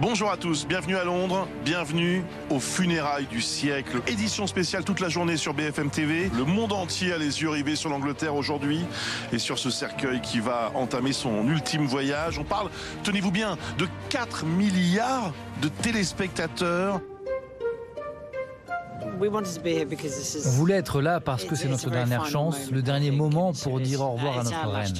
Bonjour à tous, bienvenue à Londres, bienvenue aux funérailles du siècle. Édition spéciale toute la journée sur BFM TV. Le monde entier a les yeux rivés sur l'Angleterre aujourd'hui et sur ce cercueil qui va entamer son ultime voyage. On parle, tenez-vous bien, de 4 milliards de téléspectateurs. On voulait être là parce que c'est notre dernière chance, le dernier moment pour dire au revoir à notre reine.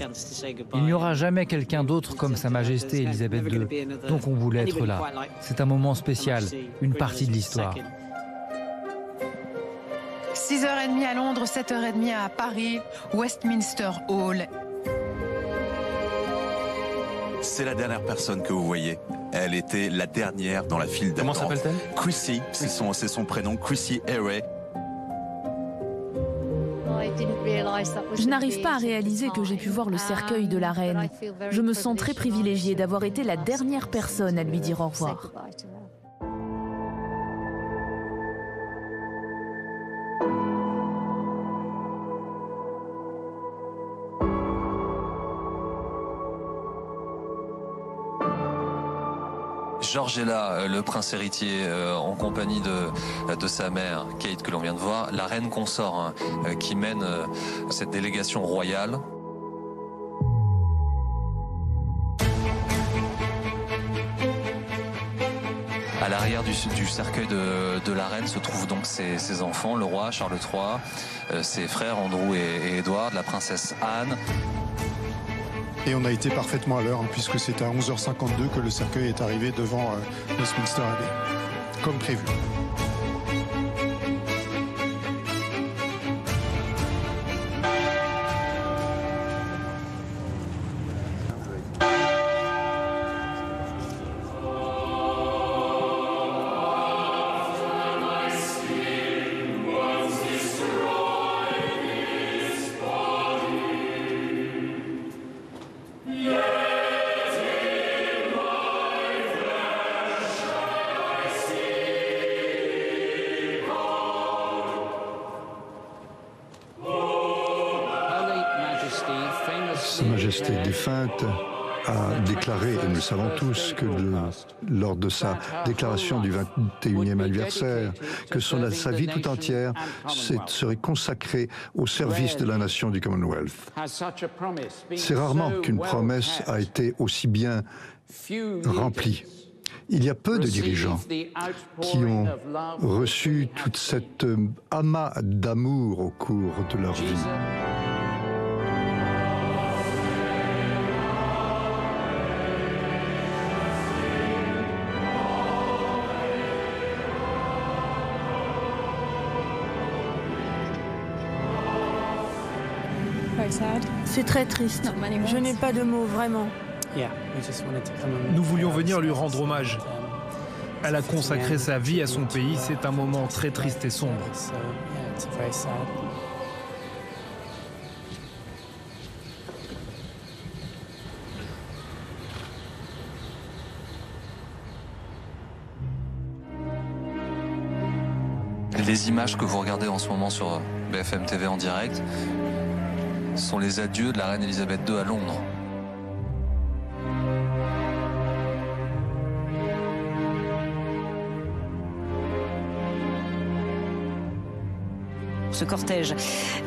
Il n'y aura jamais quelqu'un d'autre comme Sa Majesté Elisabeth II, donc on voulait être là. C'est un moment spécial, une partie de l'histoire. 6h30 à Londres, 7h30 à Paris, Westminster Hall. C'est la dernière personne que vous voyez. Elle était la dernière dans la file d'attente. Comment s'appelle-t-elle ? Chrissy, c'est son prénom, Chrissy Airey. Je n'arrive pas à réaliser que j'ai pu voir le cercueil de la reine. Je me sens très privilégiée d'avoir été la dernière personne à lui dire au revoir. George est là, le prince héritier, en compagnie de sa mère, Kate, que l'on vient de voir. La reine consort qui mène cette délégation royale. À l'arrière du cercueil de la reine se trouvent donc ses enfants, le roi Charles III, ses frères Andrew et Edward, la princesse Anne. Et on a été parfaitement à l'heure, puisque c'est à 11h52 que le cercueil est arrivé devant Westminster Abbey, comme prévu. Sa Majesté défunte a déclaré, et nous le savons tous, que lors de sa déclaration du 21e anniversaire, que sa vie tout entière serait consacrée au service de la nation du Commonwealth. C'est rarement qu'une promesse a été aussi bien remplie. Il y a peu de dirigeants qui ont reçu toute cette amas d'amour au cours de leur vie. C'est très triste. Je n'ai pas de mots, vraiment. Nous voulions venir lui rendre hommage. Elle a consacré sa vie à son pays. C'est un moment très triste et sombre. Les images que vous regardez en ce moment sur BFM TV en direct sont les adieux de la reine Elisabeth II à Londres. Ce cortège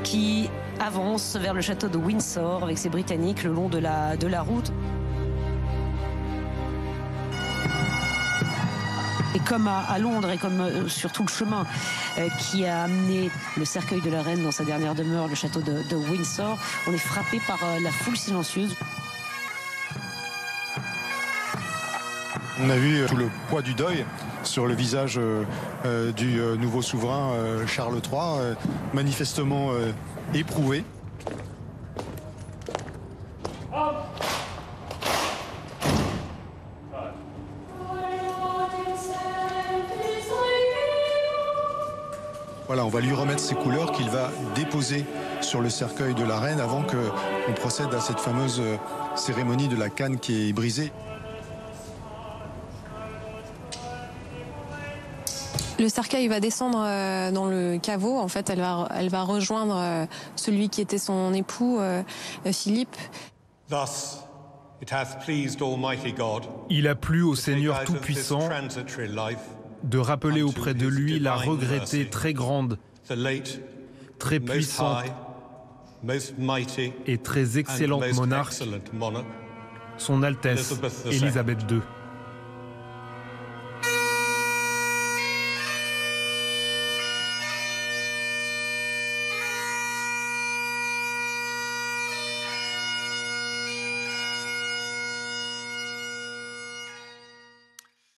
qui avance vers le château de Windsor avec ses Britanniques le long de la route. Et comme à Londres et comme sur tout le chemin qui a amené le cercueil de la reine dans sa dernière demeure, le château de Windsor, on est frappé par la foule silencieuse. On a vu tout le poids du deuil sur le visage du nouveau souverain Charles III, manifestement éprouvé. Voilà, on va lui remettre ses couleurs qu'il va déposer sur le cercueil de la reine avant qu'on procède à cette fameuse cérémonie de la canne qui est brisée. Le cercueil va descendre dans le caveau. En fait, elle va rejoindre celui qui était son époux, Philippe. Thus, Il a plu au Seigneur Tout-Puissant de rappeler auprès de lui la regrettée très grande, très puissante et très excellente monarque, son Altesse Élisabeth II.